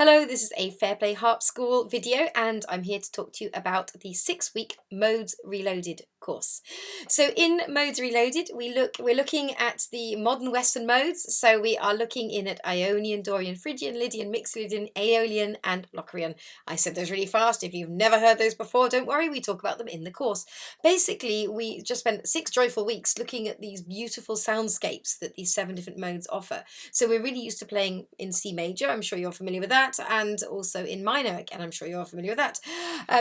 Hello, this is a Fairplay Harp School video and I'm here to talk to you about the 6-week Modes Reloaded course. So in Modes Reloaded we're looking at the modern Western modes. So we are looking in at Ionian, Dorian, Phrygian, Lydian, Mixolydian, Aeolian and Locrian. I said those really fast. If you've never heard those before, don't worry, we talk about them in the course. Basically, we just spent 6 joyful weeks looking at these beautiful soundscapes that these 7 different modes offer. So we're really used to playing in C major, I'm sure you're familiar with that, and also in minor, again, I'm sure you're familiar with that.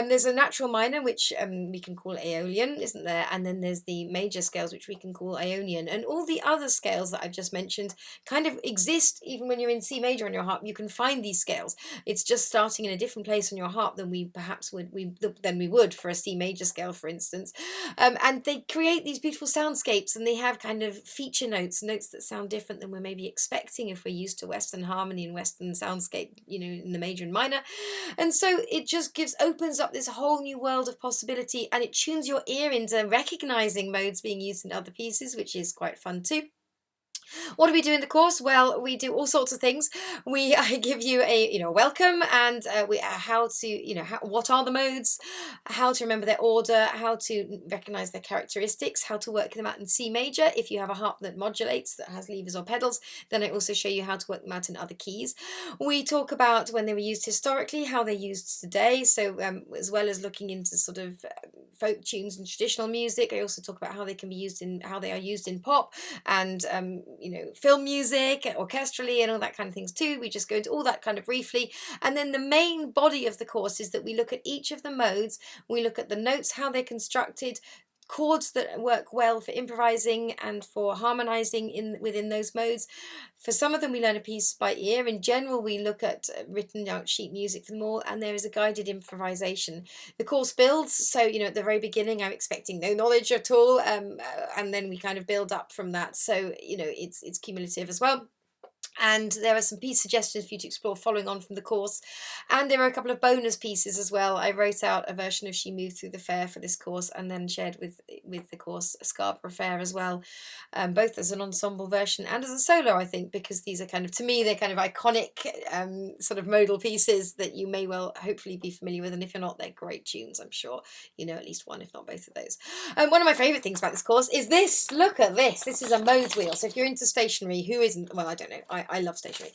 There's a natural minor, which we can call Aeolian, isn't there? And then there's the major scales, which we can call Ionian. And all the other scales that I've just mentioned kind of exist even when you're in C major on your harp. You can find these scales. It's just starting in a different place on your harp than we perhaps would for a C major scale, for instance. And they create these beautiful soundscapes, and they have kind of feature notes that sound different than we're maybe expecting if we're used to Western harmony and Western soundscape, in the major and minor. And so it just opens up this whole new world of possibility, and it tunes your ear into recognizing modes being used in other pieces, which is quite fun too. What do we do in the course? Well, we do all sorts of things. I give you a welcome, and what are the modes, how to remember their order, how to recognize their characteristics, how to work them out in C major. If you have a harp that modulates, that has levers or pedals, then I also show you how to work them out in other keys. We talk about when they were used historically, how they're used today. So as well as looking into sort of folk tunes and traditional music, I also talk about how they are used in pop and film music, orchestrally, and all that kind of things too. We just go into all that kind of briefly. And then the main body of the course is that we look at each of the modes, we look at the notes, how they're constructed, chords that work well for improvising and for harmonizing within those modes. For some of them we learn a piece by ear. In general, we look at written out sheet music for them all, and there is a guided improvisation. The course builds, so at the very beginning I'm expecting no knowledge at all, and then we kind of build up from that, so it's cumulative as well. And there are some piece suggestions for you to explore following on from the course. And there are a couple of bonus pieces as well. I wrote out a version of She Moved Through the Fair for this course, and then shared with the course Scarborough Fair as well, both as an ensemble version and as a solo, I think, because these are to me, they're kind of iconic sort of modal pieces that you may well hopefully be familiar with, and if you're not, they're great tunes. I'm sure you know at least one, if not both of those. One of my favourite things about this course is this. Look at this. This is a modes wheel. So if you're into stationery, who isn't? Well, I don't know. I love stationery.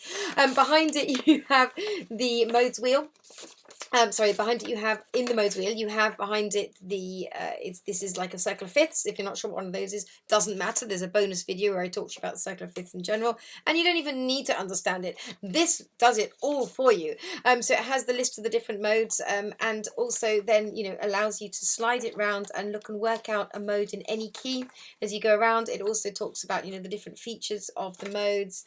Behind it you have the modes wheel. Behind it you have, in the modes wheel, you have behind it this is like a circle of fifths. If you're not sure what one of those is, doesn't matter. There's a bonus video where I talk to you about the circle of fifths in general, and you don't even need to understand it. This does it all for you. So it has the list of the different modes, and also then allows you to slide it round and look and work out a mode in any key as you go around. It also talks about the different features of the modes,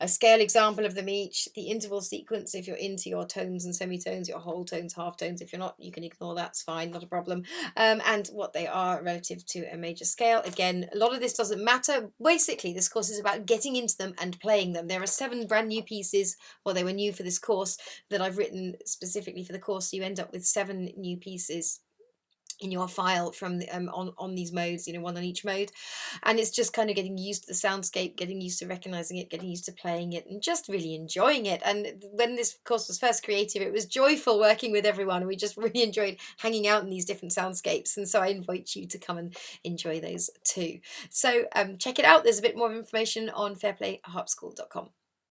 a scale example of them each, the interval sequence if you're into your tones and semitones, your whole tones, half tones. If you're not, you can ignore that, it's fine, not a problem. And what they are relative to a major scale. Again, a lot of this doesn't matter. Basically, this course is about getting into them and playing them. There are 7 brand new pieces, well, they were new for this course, that I've written specifically for the course, so you end up with 7 new pieces in your file from the, on these modes, one on each mode. And it's just kind of getting used to the soundscape, getting used to recognizing it, getting used to playing it, and just really enjoying it. And when this course was first created, it was joyful working with everyone, and we just really enjoyed hanging out in these different soundscapes. And so I invite you to come and enjoy those too. So check it out. There's a bit more information on fairplayharpschool.com.